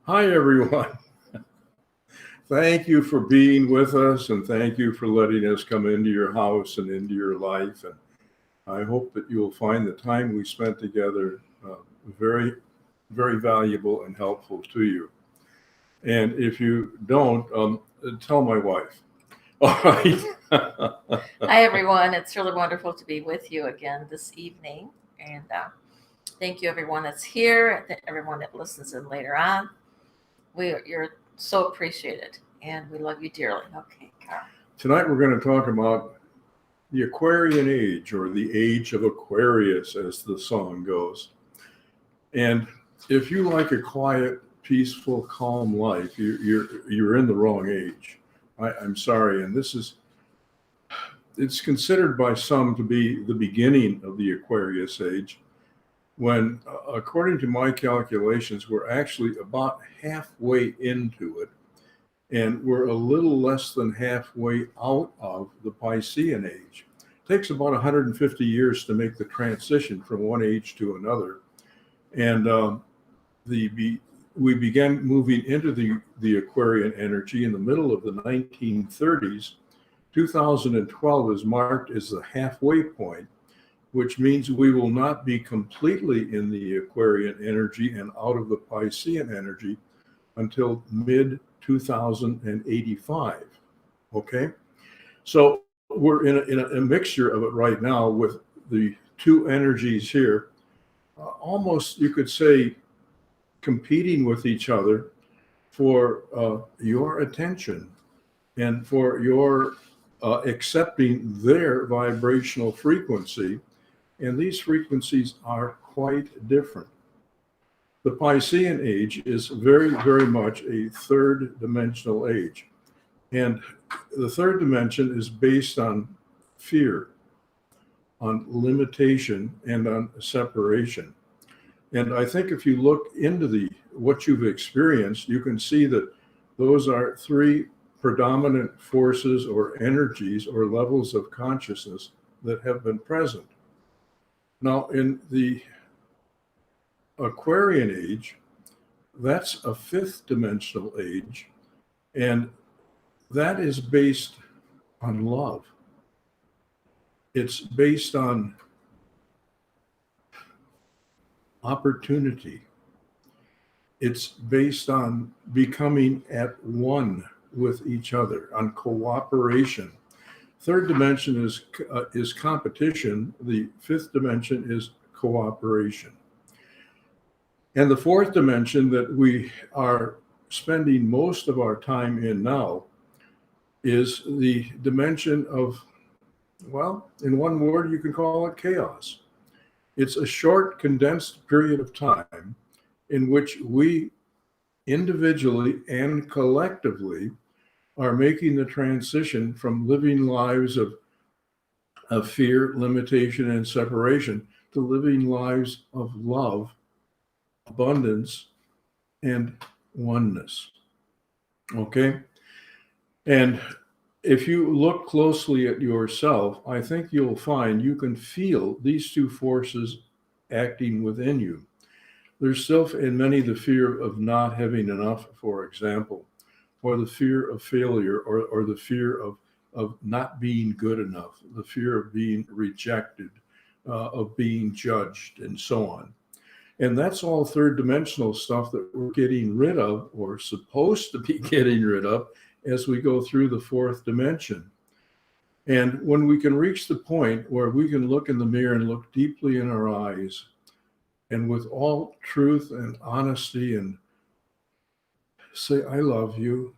Hi, everyone. Thank you for being with us, and thank you for letting us come into your house and into your life. And I hope that you will find the time we spent together very, very valuable and helpful to you. And if you don't, tell my wife. All right. Hi, everyone. It's really wonderful to be with you again this evening. And thank you, everyone that's here, everyone that listens in later on. You're so appreciated, and we love you dearly. Okay, Carl. Tonight we're going to talk about the Aquarian Age, or the Age of Aquarius, as the song goes. And if you like a quiet, peaceful, calm life, you're in the wrong age. I'm sorry, and it's considered by some to be the beginning of the Aquarius Age, when, according to my calculations, we're actually about halfway into it, and we're a little less than halfway out of the Piscean Age. It takes about 150 years to make the transition from one age to another, and we began moving into the Aquarian energy in the middle of the 1930s. 2012 is marked as the halfway point, which means we will not be completely in the Aquarian energy and out of the Piscean energy until mid 2085. Okay, so we're in a mixture of it right now with the two energies here, almost you could say competing with each other for your attention and for your accepting their vibrational frequency. And these frequencies are quite different. The Piscean age is very, very much a third dimensional age. And the third dimension is based on fear, on limitation, and on separation. And I think if you look into what you've experienced, you can see that those are three predominant forces or energies or levels of consciousness that have been present. Now, in the Aquarian age, that's a fifth dimensional age, and that is based on love. It's based on opportunity. It's based on becoming at one with each other, on cooperation. Third dimension is competition. The fifth dimension is cooperation. And the fourth dimension that we are spending most of our time in now is the dimension of, well, in one word, you can call it chaos. It's a short, condensed period of time in which we individually and collectively are making the transition from living lives of fear, limitation, and separation to living lives of love, abundance, and oneness. Okay? And if you look closely at yourself, I think you'll find you can feel these two forces acting within you. There's still in many the fear of not having enough, for example, or the fear of failure, or the fear of not being good enough, the fear of being rejected, of being judged, and so on. And that's all third dimensional stuff that we're getting rid of, or supposed to be getting rid of, as we go through the fourth dimension. And when we can reach the point where we can look in the mirror and look deeply in our eyes, and with all truth and honesty, and say, I love you,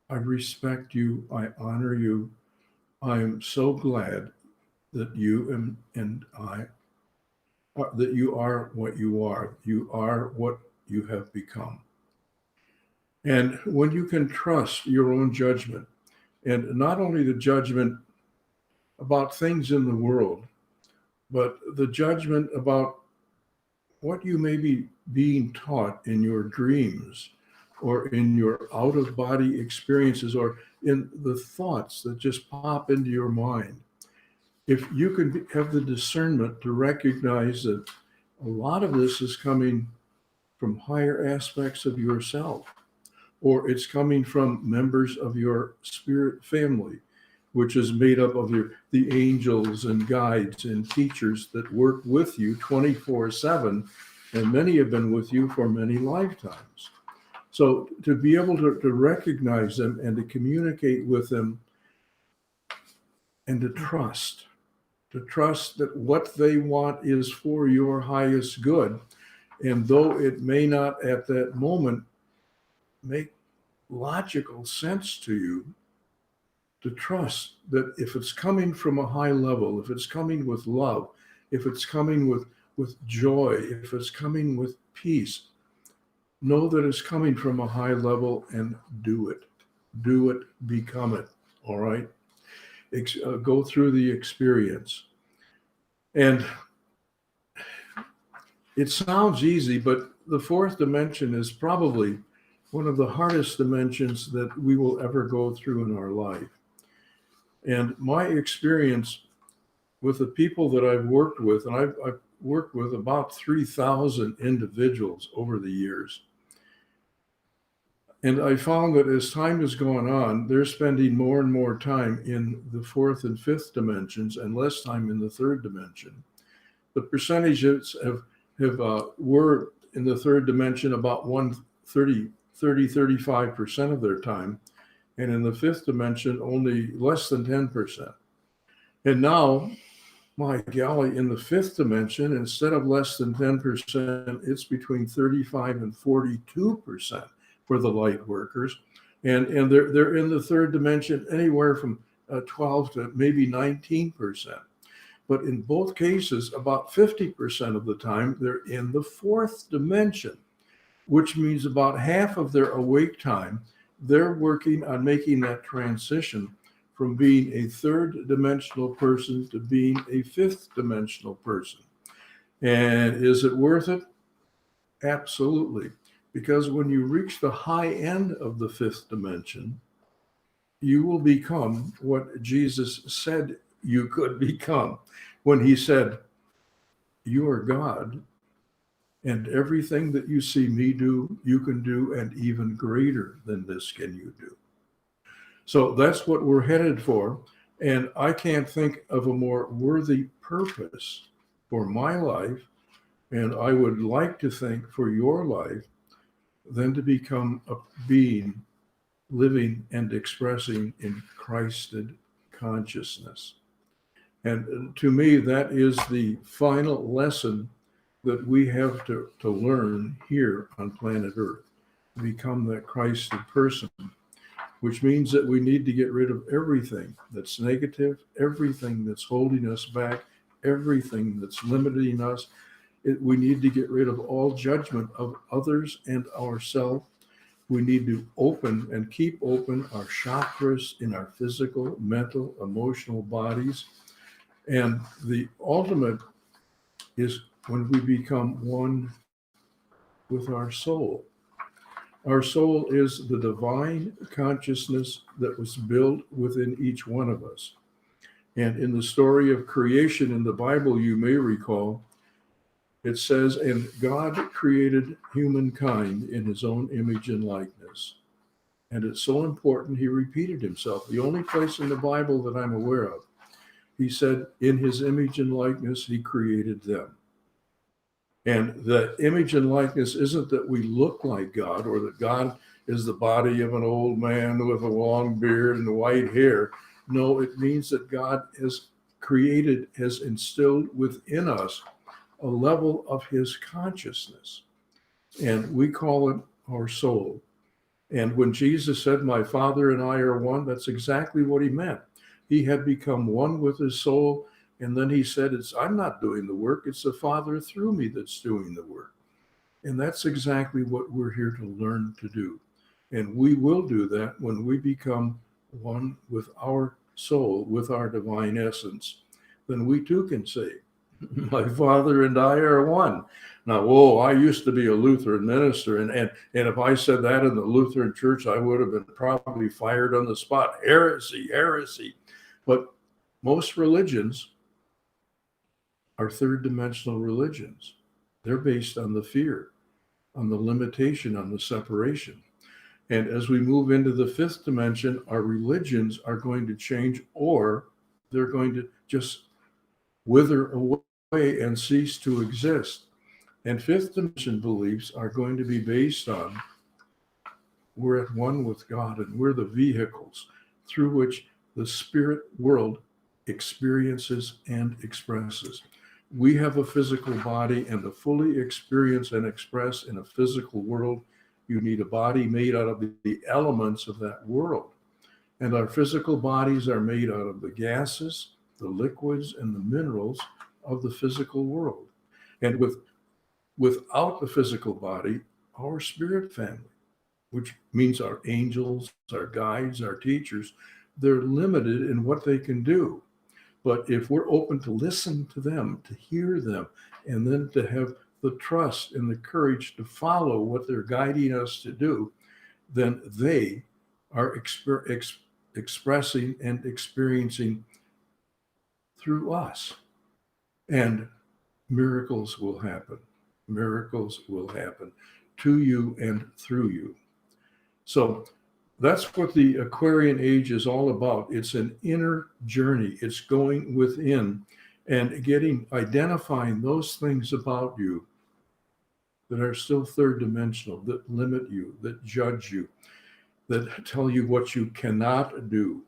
I respect you, I honor you, I am so glad that you and I, that you are what you are what you have become. And when you can trust your own judgment, and not only the judgment about things in the world, but the judgment about what you may be being taught in your dreams, or in your out-of-body experiences, or in the thoughts that just pop into your mind. If you can have the discernment to recognize that a lot of this is coming from higher aspects of yourself, or it's coming from members of your spirit family, which is made up of the angels and guides and teachers that work with you 24/7, and many have been with you for many lifetimes. So to be able to recognize them and to communicate with them and to trust that what they want is for your highest good. And though it may not at that moment make logical sense to you, to trust that if it's coming from a high level, if it's coming with love, if it's coming with joy, if it's coming with peace, know that it's coming from a high level and do it. Do it, become it. All right? Go through the experience. And it sounds easy, but the fourth dimension is probably one of the hardest dimensions that we will ever go through in our life. And my experience with the people that I've worked with, and I've worked with about 3,000 individuals over the years. And I found that as time has gone on, they're spending more and more time in the fourth and fifth dimensions and less time in the third dimension. The percentages were in the third dimension about 35% of their time, and in the fifth dimension, only less than 10%. And now, my golly, in the fifth dimension, instead of less than 10%, it's between 35 and 42% for the light workers. And they're in the third dimension anywhere from 12 to maybe 19%. But in both cases, about 50% of the time, they're in the fourth dimension, which means about half of their awake time, they're working on making that transition from being a third dimensional person to being a fifth dimensional person. And is it worth it? Absolutely. Because when you reach the high end of the fifth dimension, you will become what Jesus said you could become when he said, "You are God, and everything that you see me do, you can do, and even greater than this can you do." So that's what we're headed for. And I can't think of a more worthy purpose for my life, and I would like to think for your life, than to become a being living and expressing in Christed consciousness. And to me, that is the final lesson that we have to learn here on planet Earth, become that Christed person, which means that we need to get rid of everything that's negative, everything that's holding us back, everything that's limiting us. We need to get rid of all judgment of others and ourselves. We need to open and keep open our chakras in our physical, mental, emotional bodies. And the ultimate is when we become one with our soul. Our soul is the divine consciousness that was built within each one of us. And in the story of creation in the Bible, you may recall, it says, "And God created humankind in his own image and likeness." And it's so important, he repeated himself. The only place in the Bible that I'm aware of, he said, in his image and likeness, he created them. And the image and likeness isn't that we look like God or that God is the body of an old man with a long beard and white hair. No, it means that God has created, has instilled within us a level of his consciousness. And we call it our soul. And when Jesus said, "My Father and I are one," that's exactly what he meant. He had become one with his soul. And then he said, "I'm not doing the work. It's the Father through me that's doing the work." And that's exactly what we're here to learn to do. And we will do that when we become one with our soul, with our divine essence. Then we too can say, "My Father and I are one." Now, whoa, I used to be a Lutheran minister. And if I said that in the Lutheran church, I would have been probably fired on the spot. Heresy, heresy. But most religions are third dimensional religions. They're based on the fear on the limitation, on the separation. And as we move into the fifth dimension, our religions are going to change, or they're going to just wither away and cease to exist. And fifth dimension beliefs are going to be based on we're at one with God, and we're the vehicles through which the spirit world experiences and expresses. We have a physical body, and to fully experience and express in a physical world, you need a body made out of the elements of that world. And our physical bodies are made out of the gases, the liquids, and the minerals of the physical world. And without the physical body, our spirit family, which means our angels, our guides, our teachers, they're limited in what they can do. But if we're open to listen to them, to hear them, and then to have the trust and the courage to follow what they're guiding us to do, then they are expressing and experiencing through us. And miracles will happen. Miracles will happen to you and through you. So that's what the Aquarian Age is all about. It's an inner journey. It's going within and identifying those things about you that are still third dimensional, that limit you, that judge you, that tell you what you cannot do.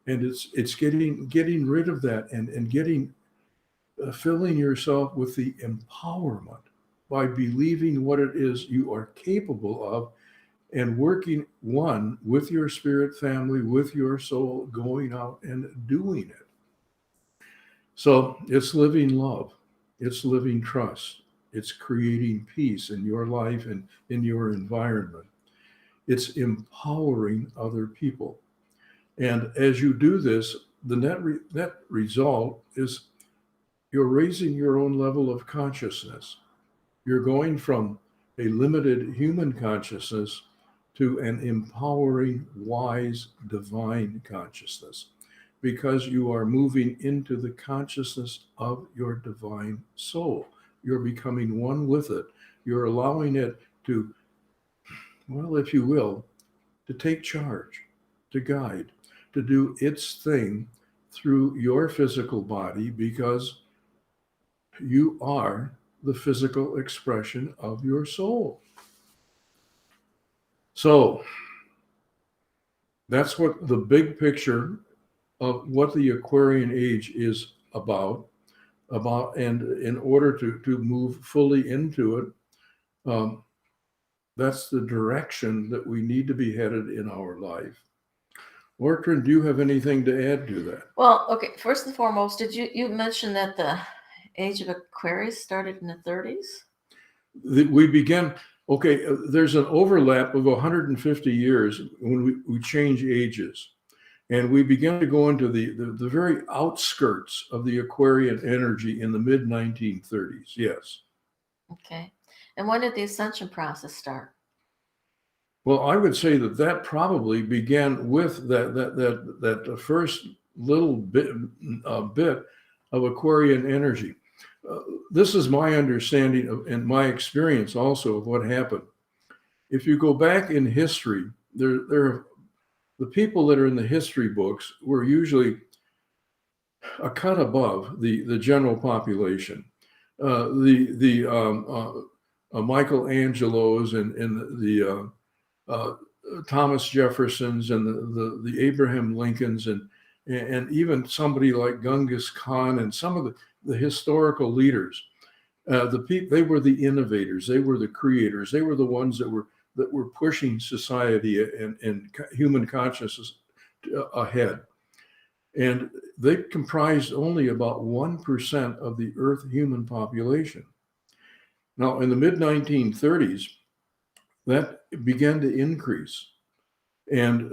And it's getting rid of that and getting filling yourself with the empowerment by believing what it is you are capable of, and working one with your spirit family, with your soul, going out and doing it. So it's living love, it's living trust, it's creating peace in your life and in your environment. It's empowering other people. And as you do this, the net result is you're raising your own level of consciousness. You're going from a limited human consciousness to an empowering, wise, divine consciousness, because you are moving into the consciousness of your divine soul. You're becoming one with it. You're allowing it to, well, if you will, to take charge, to guide, to do its thing through your physical body, because you are the physical expression of your soul. So that's what the big picture of what the Aquarian Age is about, and in order to move fully into it, that's the direction that we need to be headed in our life. Ortrun, do you have anything to add to that? Well, okay. First and foremost, you mention that the age of Aquarius started in the 30s? We began, okay, there's an overlap of 150 years when we change ages. And we began to go into the very outskirts of the Aquarian energy in the mid 1930s. Yes. Okay. And when did the ascension process start? Well, I would say that probably began with that first little bit of Aquarian energy. This is my understanding of, and my experience also, of what happened. If you go back in history, the people that are in the history books were usually a cut above the general population. Michelangelos and the Thomas Jeffersons and the Abraham Lincolns and even somebody like Genghis Khan and some of the historical leaders. They were the innovators. They were the creators. They were the ones that were pushing society and human consciousness ahead. And they comprised only about 1% of the Earth human population. Now, in the mid 1930s, that began to increase. And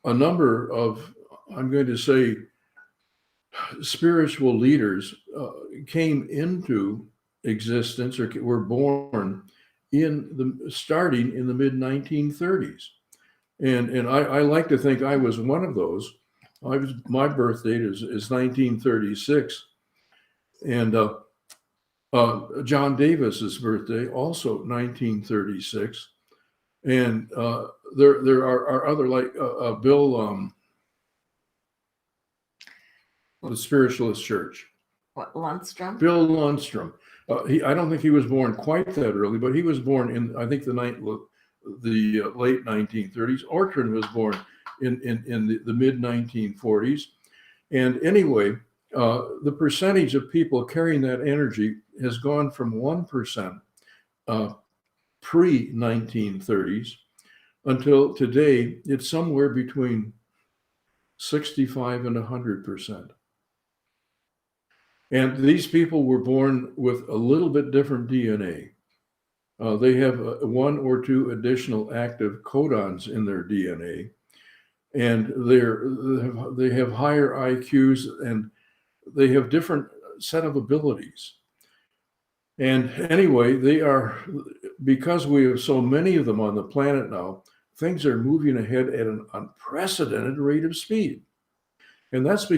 a number of, I'm going to say, spiritual leaders came into existence or were born starting in the mid 1930s. And I like to think I was one of those. My birth date is 1936. And John Davis's birthday, also 1936. And there are other, like Bill, the Spiritualist Church. What, Lundstrom? Bill Lundstrom. I don't think he was born quite that early, but he was born in, I think, the late 1930s. Ortrun was born in the mid 1940s. And anyway, the percentage of people carrying that energy has gone from 1% pre-1930s until today. It's somewhere between 65 and 100%. And these people were born with a little bit different DNA. They have one or two additional active codons in their DNA, and they have higher IQs, and they have different set of abilities. And anyway, because we have so many of them on the planet now, things are moving ahead at an unprecedented rate of speed. And that's because